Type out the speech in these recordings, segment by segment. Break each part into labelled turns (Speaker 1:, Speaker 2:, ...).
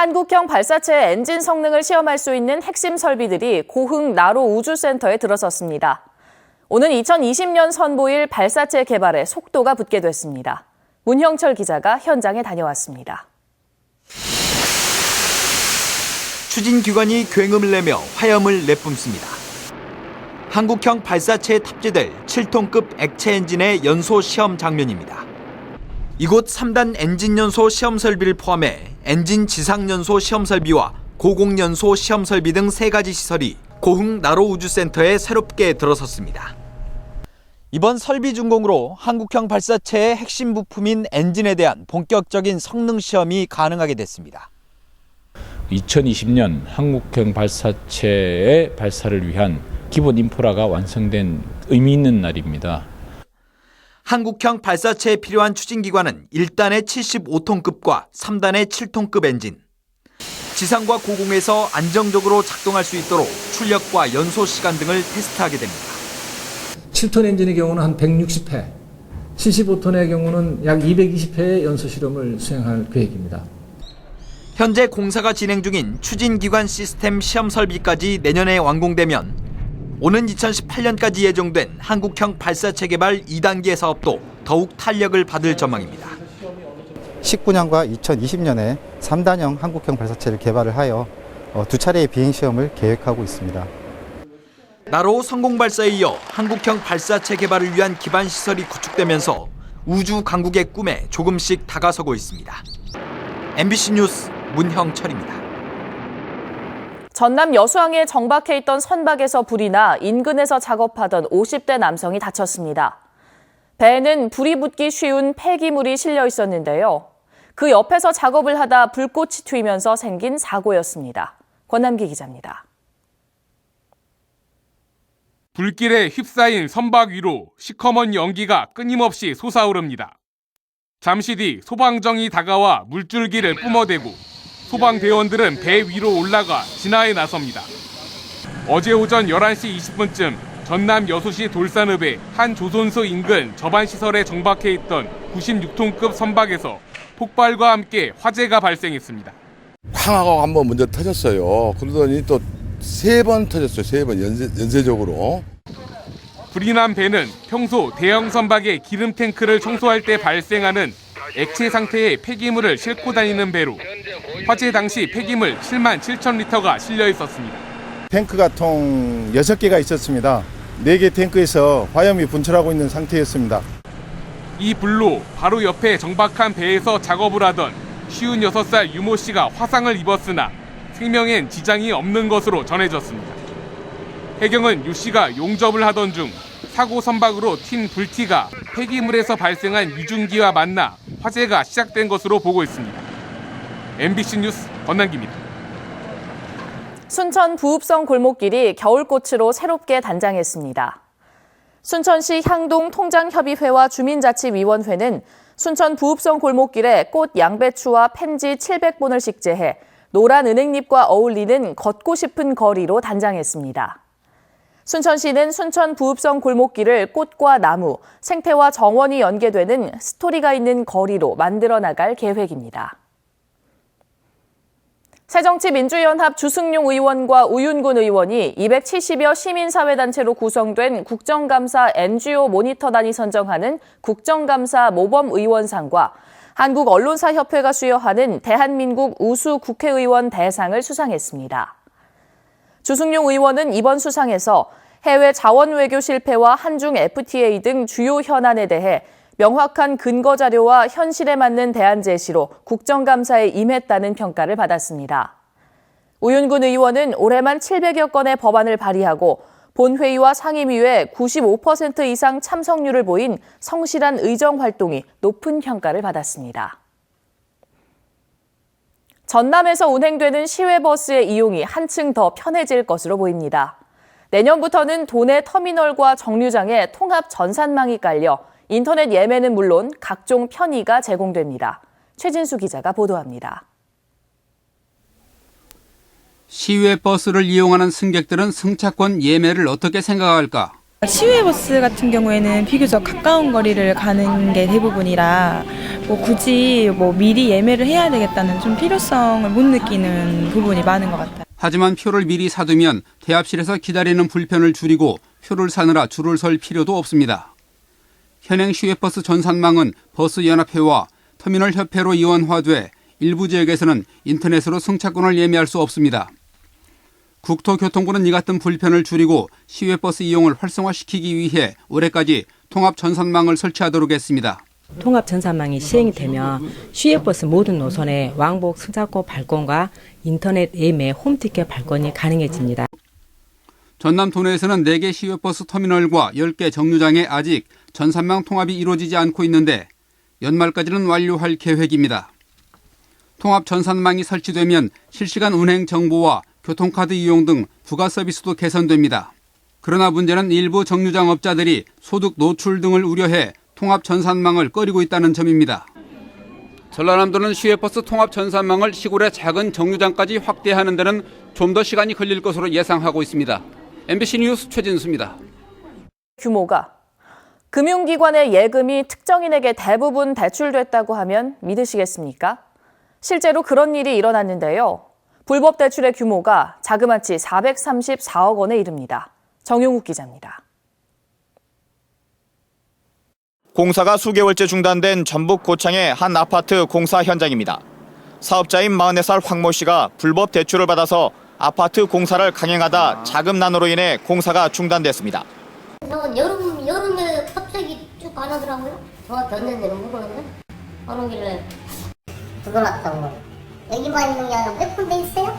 Speaker 1: 한국형 발사체의 엔진 성능을 시험할 수 있는 핵심 설비들이 고흥 나로 우주센터에 들어섰습니다. 오는 2020년 선보일 발사체 개발에 속도가 붙게 됐습니다. 문형철 기자가 현장에 다녀왔습니다.
Speaker 2: 추진기관이 굉음을 내며 화염을 내뿜습니다. 한국형 발사체에 탑재될 7톤급 액체 엔진의 연소 시험 장면입니다. 이곳 3단 엔진 연소 시험 설비를 포함해 엔진 지상 연소 시험 설비와 고공 연소 시험 설비 등 3가지 시설이 고흥 나로 우주센터에 새롭게 들어섰습니다. 이번 설비 준공으로 한국형 발사체의 핵심 부품인 엔진에 대한 본격적인 성능 시험이 가능하게 됐습니다.
Speaker 3: 2020년 한국형 발사체의 발사를 위한 기본 인프라가 완성된 의미 있는 날입니다.
Speaker 2: 한국형 발사체에 필요한 추진기관은 1단의 75톤급과 3단의 7톤급 엔진. 지상과 고공에서 안정적으로 작동할 수 있도록 출력과 연소 시간 등을 테스트하게 됩니다.
Speaker 4: 7톤 엔진의 경우는 한 160회, 75톤의 경우는 약 220회의 연소 실험을 수행할 계획입니다.
Speaker 2: 현재 공사가 진행 중인 추진기관 시스템 시험 설비까지 내년에 완공되면 오는 2018년까지 예정된 한국형 발사체 개발 2단계 사업도 더욱 탄력을 받을 전망입니다.
Speaker 5: 19년과 2020년에 3단형 한국형 발사체를 개발을 하여 2차례의 비행시험을 계획하고 있습니다.
Speaker 2: 나로 성공 발사에 이어 한국형 발사체 개발을 위한 기반 시설이 구축되면서 우주 강국의 꿈에 조금씩 다가서고 있습니다. MBC 뉴스 문형철입니다.
Speaker 1: 전남 여수항에 정박해 있던 선박에서 불이 나 인근에서 작업하던 50대 남성이 다쳤습니다. 배에는 불이 붙기 쉬운 폐기물이 실려 있었는데요. 그 옆에서 작업을 하다 불꽃이 튀면서 생긴 사고였습니다. 권남기 기자입니다.
Speaker 6: 불길에 휩싸인 선박 위로 시커먼 연기가 끊임없이 솟아오릅니다. 잠시 뒤 소방정이 다가와 물줄기를 뿜어대고 소방대원들은 배 위로 올라가 진화에 나섭니다. 어제 오전 11시 20분쯤 전남 여수시 돌산읍의 한 조선소 인근 저반시설에 정박해 있던 96톤급 선박에서 폭발과 함께 화재가 발생했습니다.
Speaker 7: 쾅하고 한번 먼저 터졌어요. 그러더니 또 3번 터졌어요. 3번 연쇄적으로.
Speaker 6: 불이 난 배는 평소 대형 선박의 기름 탱크를 청소할 때 발생하는 액체 상태의 폐기물을 싣고 다니는 배로 화재 당시 폐기물 7만 7천 리터가 실려 있었습니다.
Speaker 8: 탱크가 총 6개가 있었습니다. 4개 탱크에서 화염이 분출하고 있는 상태였습니다.
Speaker 6: 이 불로 바로 옆에 정박한 배에서 작업을 하던 56살 유모 씨가 화상을 입었으나 생명엔 지장이 없는 것으로 전해졌습니다. 해경은 유 씨가 용접을 하던 중 사고 선박으로 튄 불티가 폐기물에서 발생한 유증기와 만나 화재가 시작된 것으로 보고 있습니다. MBC 뉴스 권남기입니다.
Speaker 1: 순천 부읍성 골목길이 겨울꽃으로 새롭게 단장했습니다. 순천시 향동 통장협의회와 주민자치위원회는 순천 부읍성 골목길에 꽃 양배추와 펜지 700본을 식재해 노란 은행잎과 어울리는 걷고 싶은 거리로 단장했습니다. 순천시는 순천 부읍성 골목길을 꽃과 나무, 생태와 정원이 연계되는 스토리가 있는 거리로 만들어 나갈 계획입니다. 새정치민주연합 주승용 의원과 우윤근 의원이 270여 시민사회단체로 구성된 국정감사 NGO 모니터단이 선정하는 국정감사 모범의원상과 한국언론사협회가 수여하는 대한민국 우수 국회의원 대상을 수상했습니다. 주승용 의원은 이번 수상에서 해외 자원 외교 실패와 한중 FTA 등 주요 현안에 대해 명확한 근거 자료와 현실에 맞는 대안 제시로 국정감사에 임했다는 평가를 받았습니다. 우윤근 의원은 올해만 700여 건의 법안을 발의하고 본회의와 상임위에 95% 이상 참석률을 보인 성실한 의정 활동이 높은 평가를 받았습니다. 전남에서 운행되는 시외버스의 이용이 한층 더 편해질 것으로 보입니다. 내년부터는 도내 터미널과 정류장에 통합 전산망이 깔려 인터넷 예매는 물론 각종 편의가 제공됩니다. 최진수 기자가 보도합니다.
Speaker 9: 시외버스를 이용하는 승객들은 승차권 예매를 어떻게 생각할까? 시외버스 같은 경우에는 비교적 가까운 거리를 가는 게 대부분이라 굳이 미리 예매를 해야 되겠다는 좀 필요성을 못 느끼는 부분이 많은 것 같아요.
Speaker 10: 하지만 표를 미리 사두면 대합실에서 기다리는 불편을 줄이고 표를 사느라 줄을 설 필요도 없습니다. 현행 시외버스 전산망은 버스연합회와 터미널협회로 이원화돼 일부 지역에서는 인터넷으로 승차권을 예매할 수 없습니다. 국토교통부는 이 같은 불편을 줄이고 시외버스 이용을 활성화시키기 위해 올해까지 통합 전산망을 설치하도록 했습니다.
Speaker 11: 통합 전산망이 시행이 되면 시외버스 모든 노선에 왕복 승차권 발권과 인터넷 예매 홈티켓 발권이 가능해집니다.
Speaker 10: 전남 도내에서는 4개 시외버스 터미널과 10개 정류장에 아직 전산망 통합이 이루어지지 않고 있는데 연말까지는 완료할 계획입니다. 통합 전산망이 설치되면 실시간 운행 정보와 교통카드 이용 등 부가 서비스도 개선됩니다. 그러나 문제는 일부 정류장 업자들이 소득 노출 등을 우려해 통합 전산망을 꺼리고 있다는 점입니다. 전라남도는 시외버스 통합 전산망을 시골의 작은 정류장까지 확대하는 데는 좀 더 시간이 걸릴 것으로 예상하고 있습니다. MBC 뉴스 최진수입니다.
Speaker 1: 규모가 금융기관의 예금이 특정인에게 대부분 대출됐다고 하면 믿으시겠습니까? 실제로 그런 일이 일어났는데요. 불법 대출의 규모가 자그마치 434억 원에 이릅니다. 정용욱 기자입니다.
Speaker 12: 공사가 수개월째 중단된 전북 고창의 한 아파트 공사 현장입니다. 사업자인 44살 황모 씨가 불법 대출을 받아서 아파트 공사를 강행하다 자금난으로 인해 공사가 중단됐습니다.
Speaker 13: 여름에 갑자기 쭉 안 하더라고요. 정확히 언제인지는 모르는데 안 오길래 그거 났다고. 여기만 있는 게 아니라 몇 군데 있어요?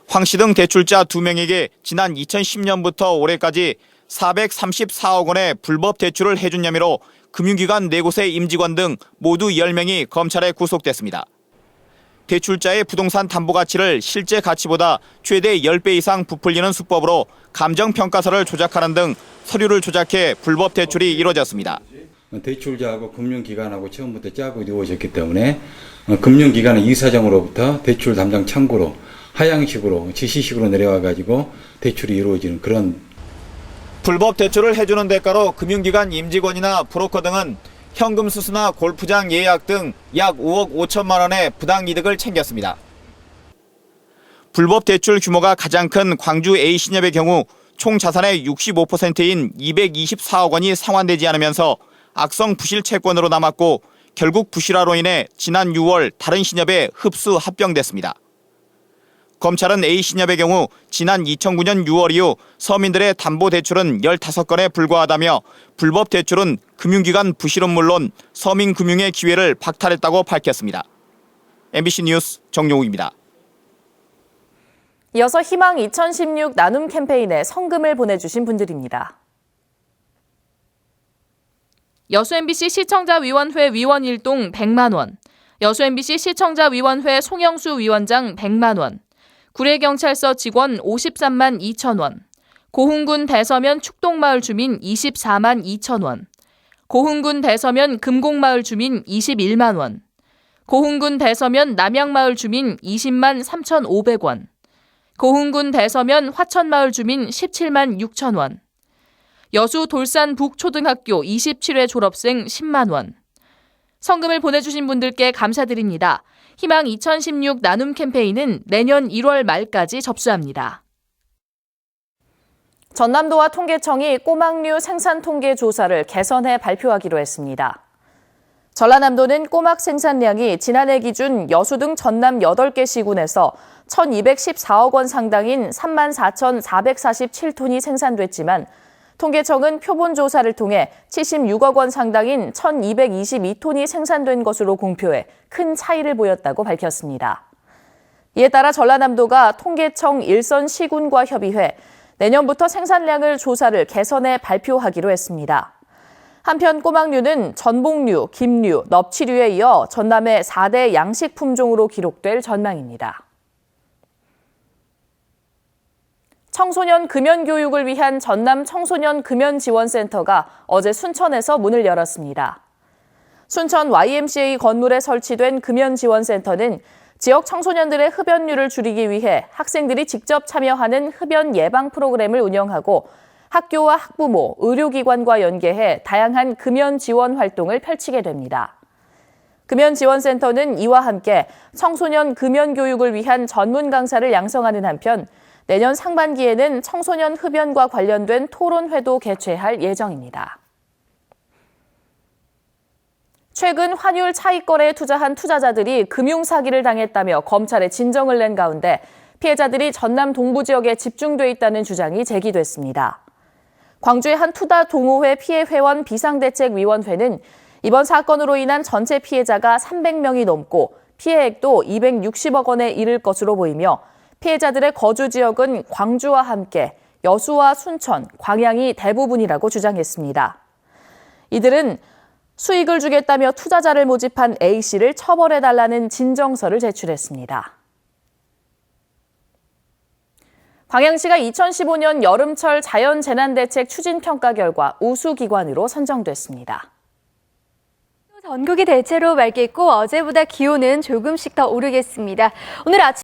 Speaker 12: 황 씨 등 대출자 2명에게 지난 2010년부터 올해까지 434억 원의 불법 대출을 해준 혐의로 금융기관 4곳의 임직원 등 모두 10명이 검찰에 구속됐습니다. 대출자의 부동산 담보 가치를 실제 가치보다 최대 10배 이상 부풀리는 수법으로 감정평가서를 조작하는 등 서류를 조작해 불법 대출이 이루어졌습니다.
Speaker 14: 대출자하고 금융기관하고 처음부터 짜고 이루어졌기 때문에 금융기관은 이사장으로부터 대출 담당 창구로 하향식으로 지시식으로 내려와가지고 대출이 이루어지는 그런.
Speaker 12: 불법 대출을 해주는 대가로 금융기관 임직원이나 브로커 등은 현금 수수나 골프장 예약 등 약 5억 5천만 원의 부당이득을 챙겼습니다. 불법 대출 규모가 가장 큰 광주 A신협의 경우 총 자산의 65%인 224억 원이 상환되지 않으면서 악성 부실 채권으로 남았고 결국 부실화로 인해 지난 6월 다른 신협에 흡수 합병됐습니다. 검찰은 A신협의 경우 지난 2009년 6월 이후 서민들의 담보대출은 15건에 불과하다며 불법 대출은 금융기관 부실은 물론 서민금융의 기회를 박탈했다고 밝혔습니다. MBC 뉴스 정용욱입니다.
Speaker 1: 이어서 희망 2016 나눔 캠페인에 성금을 보내주신 분들입니다. 여수-MBC 시청자위원회 위원 일동 100만 원, 여수-MBC 시청자위원회 송영수 위원장 100만 원, 구례경찰서 직원 53만 2천 원, 고흥군 대서면 축동마을 주민 24만 2천 원, 고흥군 대서면 금곡마을 주민 21만 원, 고흥군 대서면 남양마을 주민 20만 3,500원, 고흥군 대서면 화천마을 주민 17만 6천 원, 여수 돌산 북초등학교 27회 졸업생 10만 원. 성금을 보내주신 분들께 감사드립니다. 희망 2016 나눔 캠페인은 내년 1월 말까지 접수합니다. 전남도와 통계청이 꼬막류 생산 통계 조사를 개선해 발표하기로 했습니다. 전라남도는 꼬막 생산량이 지난해 기준 여수 등 전남 8개 시군에서 1,214억 원 상당인 34,447톤이 생산됐지만 통계청은 표본 조사를 통해 76억 원 상당인 1,222톤이 생산된 것으로 공표해 큰 차이를 보였다고 밝혔습니다. 이에 따라 전라남도가 통계청 일선 시군과 협의해 내년부터 생산량을 조사를 개선해 발표하기로 했습니다. 한편 꼬막류는 전복류, 김류, 넙치류에 이어 전남의 4대 양식 품종으로 기록될 전망입니다. 청소년 금연 교육을 위한 전남 청소년 금연 지원센터가 어제 순천에서 문을 열었습니다. 순천 YMCA 건물에 설치된 금연 지원센터는 지역 청소년들의 흡연율을 줄이기 위해 학생들이 직접 참여하는 흡연 예방 프로그램을 운영하고 학교와 학부모, 의료기관과 연계해 다양한 금연 지원 활동을 펼치게 됩니다. 금연지원센터는 이와 함께 청소년 금연 교육을 위한 전문 강사를 양성하는 한편 내년 상반기에는 청소년 흡연과 관련된 토론회도 개최할 예정입니다. 최근 환율 차익 거래에 투자한 투자자들이 금융사기를 당했다며 검찰에 진정을 낸 가운데 피해자들이 전남 동부 지역에 집중돼 있다는 주장이 제기됐습니다. 광주의 한 투자 동호회 피해 회원 비상대책위원회는 이번 사건으로 인한 전체 피해자가 300명이 넘고 피해액도 260억 원에 이를 것으로 보이며 피해자들의 거주 지역은 광주와 함께 여수와 순천, 광양이 대부분이라고 주장했습니다. 이들은 수익을 주겠다며 투자자를 모집한 A씨를 처벌해달라는 진정서를 제출했습니다. 광양시가 2015년 여름철 자연재난대책 추진평가 결과 우수기관으로 선정됐습니다.
Speaker 15: 전국이 대체로 맑겠고 어제보다 기온은 조금씩 더 오르겠습니다. 오늘 아침